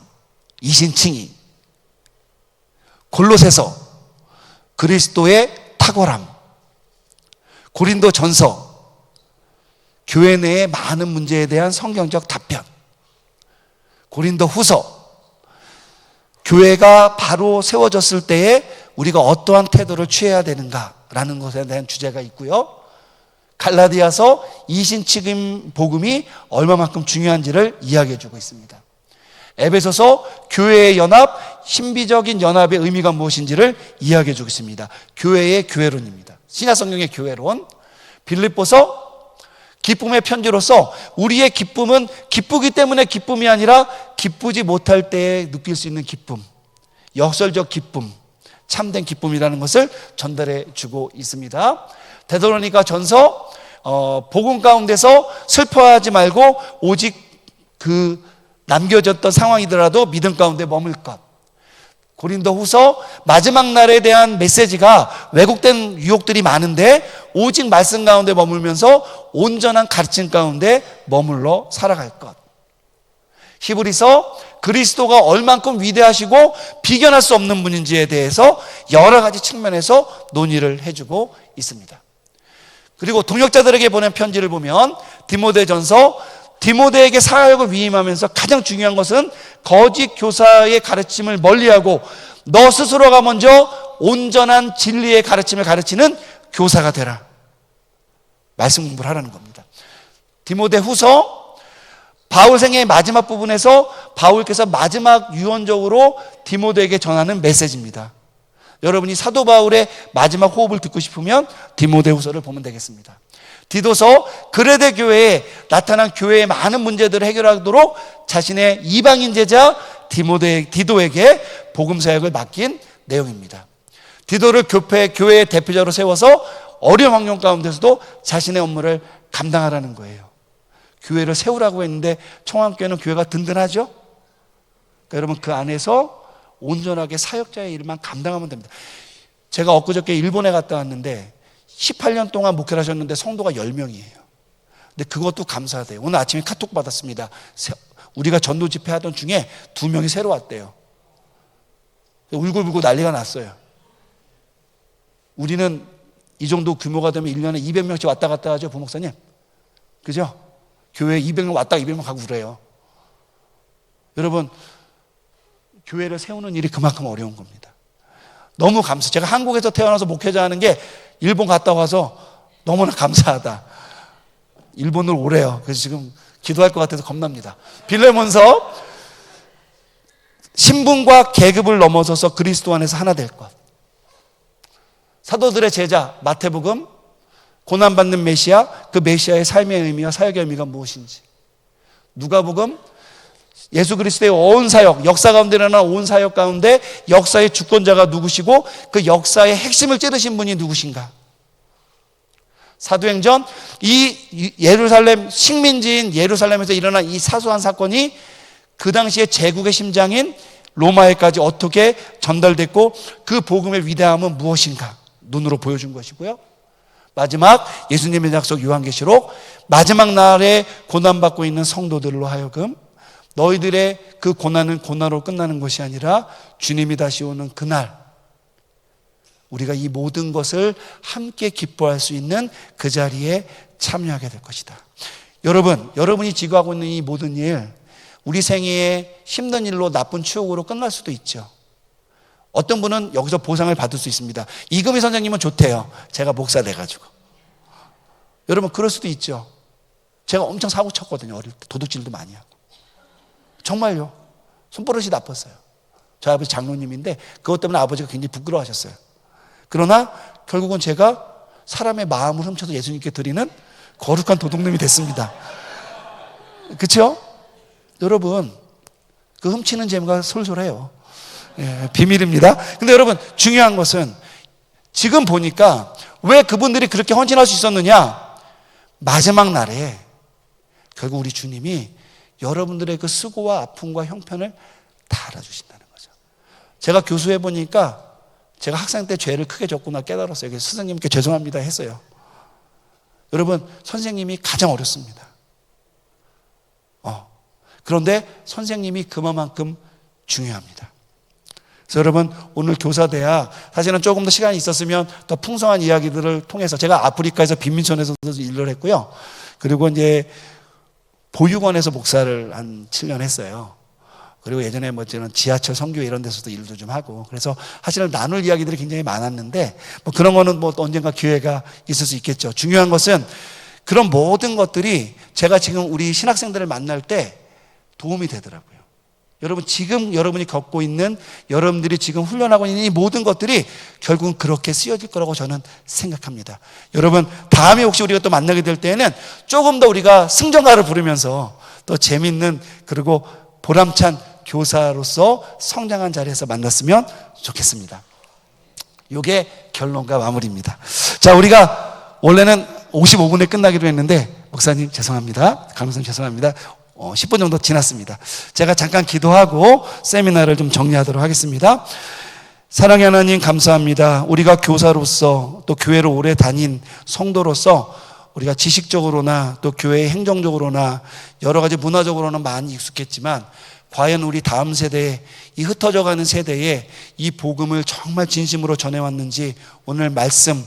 이신칭의. 골로새서, 그리스도의 탁월함. 고린도 전서, 교회 내의 많은 문제에 대한 성경적 답변. 고린도 후서, 교회가 바로 세워졌을 때에 우리가 어떠한 태도를 취해야 되는가라는 것에 대한 주제가 있고요. 갈라디아서 이신칭의 복음이 얼마만큼 중요한지를 이야기해 주고 있습니다. 에베소서 교회의 연합, 신비적인 연합의 의미가 무엇인지를 이야기해 주고 있습니다. 교회의 교회론입니다. 신약성경의 교회론. 빌립보서 기쁨의 편지로서 우리의 기쁨은 기쁘기 때문에 기쁨이 아니라 기쁘지 못할 때에 느낄 수 있는 기쁨, 역설적 기쁨, 참된 기쁨이라는 것을 전달해 주고 있습니다. 데살로니가 전서, 복음 가운데서 슬퍼하지 말고 오직 그 남겨졌던 상황이더라도 믿음 가운데 머물 것. 고린도 후서 마지막 날에 대한 메시지가 왜곡된 유혹들이 많은데 오직 말씀 가운데 머물면서 온전한 가르침 가운데 머물러 살아갈 것. 히브리서 그리스도가 얼만큼 위대하시고 비견할 수 없는 분인지에 대해서 여러 가지 측면에서 논의를 해주고 있습니다. 그리고 동역자들에게 보낸 편지를 보면 디모데전서, 디모데에게 사역을 위임하면서 가장 중요한 것은 거짓 교사의 가르침을 멀리하고 너 스스로가 먼저 온전한 진리의 가르침을 가르치는 교사가 되라. 말씀 공부를 하라는 겁니다. 디모데 후서, 바울 생애의 마지막 부분에서 바울께서 마지막 유언적으로 디모데에게 전하는 메시지입니다. 여러분이 사도 바울의 마지막 호흡을 듣고 싶으면 디모데후서를 보면 되겠습니다. 디도서 그레데 교회에 나타난 교회의 많은 문제들을 해결하도록 자신의 이방인 제자 디도에게 복음 사역을 맡긴 내용입니다. 디도를 교회의 대표자로 세워서 어려운 환경 가운데서도 자신의 업무를 감당하라는 거예요. 교회를 세우라고 했는데 청암교회는 교회가 든든하죠? 그러니까 여러분 그 안에서 온전하게 사역자의 일만 감당하면 됩니다. 제가 엊그저께 일본에 갔다 왔는데 18년 동안 목회를 하셨는데 성도가 10명이에요. 근데 그것도 감사하대요. 오늘 아침에 카톡 받았습니다. 우리가 전도 집회 하던 중에 2명이 새로 왔대요. 울고불고 난리가 났어요. 우리는 이 정도 규모가 되면 1년에 200명씩 왔다 갔다 하죠, 부목사님? 그죠? 교회에 200명 왔다 200명 가고 그래요. 여러분, 교회를 세우는 일이 그만큼 어려운 겁니다. 너무 감사. 제가 한국에서 태어나서 목회자 하는 게 일본 갔다 와서 너무나 감사하다. 일본을 오래요. 그래서 지금 기도할 것 같아서 겁납니다. 빌레몬서 신분과 계급을 넘어서서 그리스도 안에서 하나 될 것. 사도들의 제자 마태복음 고난받는 메시아, 그 메시아의 삶의 의미와 사역의 의미가 무엇인지, 누가복음 예수 그리스도의 온 사역, 역사 가운데 일어난 온 사역 가운데 역사의 주권자가 누구시고 그 역사의 핵심을 찌르신 분이 누구신가. 사도행전 이 예루살렘 식민지인 예루살렘에서 일어난 이 사소한 사건이 그 당시에 제국의 심장인 로마에까지 어떻게 전달됐고 그 복음의 위대함은 무엇인가 눈으로 보여준 것이고요. 마지막 예수님의 약속 요한계시록 마지막 날에 고난받고 있는 성도들로 하여금 너희들의 그 고난은 고난으로 끝나는 것이 아니라 주님이 다시 오는 그날 우리가 이 모든 것을 함께 기뻐할 수 있는 그 자리에 참여하게 될 것이다. 여러분이 지금 하고 있는 이 모든 일, 우리 생애에 힘든 일로 나쁜 추억으로 끝날 수도 있죠. 어떤 분은 여기서 보상을 받을 수 있습니다. 이금희 선생님은 좋대요. 제가 목사 돼가지고. 여러분 그럴 수도 있죠. 제가 엄청 사고 쳤거든요. 어릴 때 도둑질도 많이 하고. 정말요. 손버릇이 나빴어요. 저희 아버지 장로님인데 그것 때문에 아버지가 굉장히 부끄러워하셨어요. 그러나 결국은 제가 사람의 마음을 훔쳐서 예수님께 드리는 거룩한 도둑놈이 됐습니다. 그렇죠? 여러분 그 훔치는 재미가 솔솔해요. 예, 비밀입니다. 근데 여러분 중요한 것은 지금 보니까 왜 그분들이 그렇게 헌신할 수 있었느냐? 마지막 날에 결국 우리 주님이 여러분들의 그 수고와 아픔과 형편을 다 알아주신다는 거죠. 제가 교수해 보니까 제가 학생 때 죄를 크게 졌구나 깨달았어요. 그래서 선생님께 죄송합니다 했어요. 여러분 선생님이 가장 어렵습니다. 그런데 선생님이 그만큼 중요합니다. 그래서 여러분 오늘 교사대학 사실은 조금 더 시간이 있었으면 더 풍성한 이야기들을 통해서 제가 아프리카에서 빈민촌에서도 일을 했고요. 그리고 이제 보육원에서 목사를 한 7년 했어요. 그리고 예전에 뭐 저는 지하철 선교 이런 데서도 일도 좀 하고 그래서 사실은 나눌 이야기들이 굉장히 많았는데 뭐 그런 거는 뭐 언젠가 기회가 있을 수 있겠죠. 중요한 것은 그런 모든 것들이 제가 지금 우리 신학생들을 만날 때 도움이 되더라고요. 여러분 지금 여러분이 겪고 있는 여러분들이 지금 훈련하고 있는 이 모든 것들이 결국은 그렇게 쓰여질 거라고 저는 생각합니다. 여러분 다음에 혹시 우리가 또 만나게 될 때에는 조금 더 우리가 승전가를 부르면서 또 재밌는 그리고 보람찬 교사로서 성장한 자리에서 만났으면 좋겠습니다. 이게 결론과 마무리입니다. 자, 우리가 원래는 55분에 끝나기로 했는데 목사님 죄송합니다. 강목사님 죄송합니다. 10분 정도 지났습니다. 제가 잠깐 기도하고 세미나를 좀 정리하도록 하겠습니다. 사랑의 하나님 감사합니다. 우리가 교사로서 또 교회를 오래 다닌 성도로서 우리가 지식적으로나 또 교회의 행정적으로나 여러 가지 문화적으로는 많이 익숙했지만 과연 우리 다음 세대에 이 흩어져가는 세대에 이 복음을 정말 진심으로 전해왔는지 오늘 말씀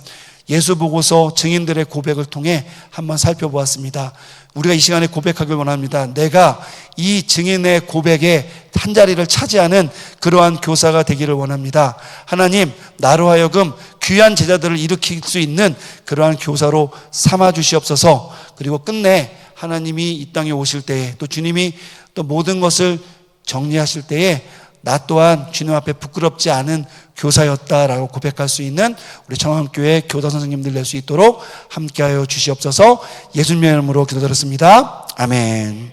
예수 보고서 증인들의 고백을 통해 한번 살펴보았습니다. 우리가 이 시간에 고백하길 원합니다. 내가 이 증인의 고백에 한 자리를 차지하는 그러한 교사가 되기를 원합니다. 하나님, 나로 하여금 귀한 제자들을 일으킬 수 있는 그러한 교사로 삼아 주시옵소서. 그리고 끝내 하나님이 이 땅에 오실 때에, 또 주님이 또 모든 것을 정리하실 때에 나 또한 주님 앞에 부끄럽지 않은 교사였다라고 고백할 수 있는 우리 청암교회 교사 선생님들 될 수 있도록 함께하여 주시옵소서. 예수님의 이름으로 기도드렸습니다. 아멘.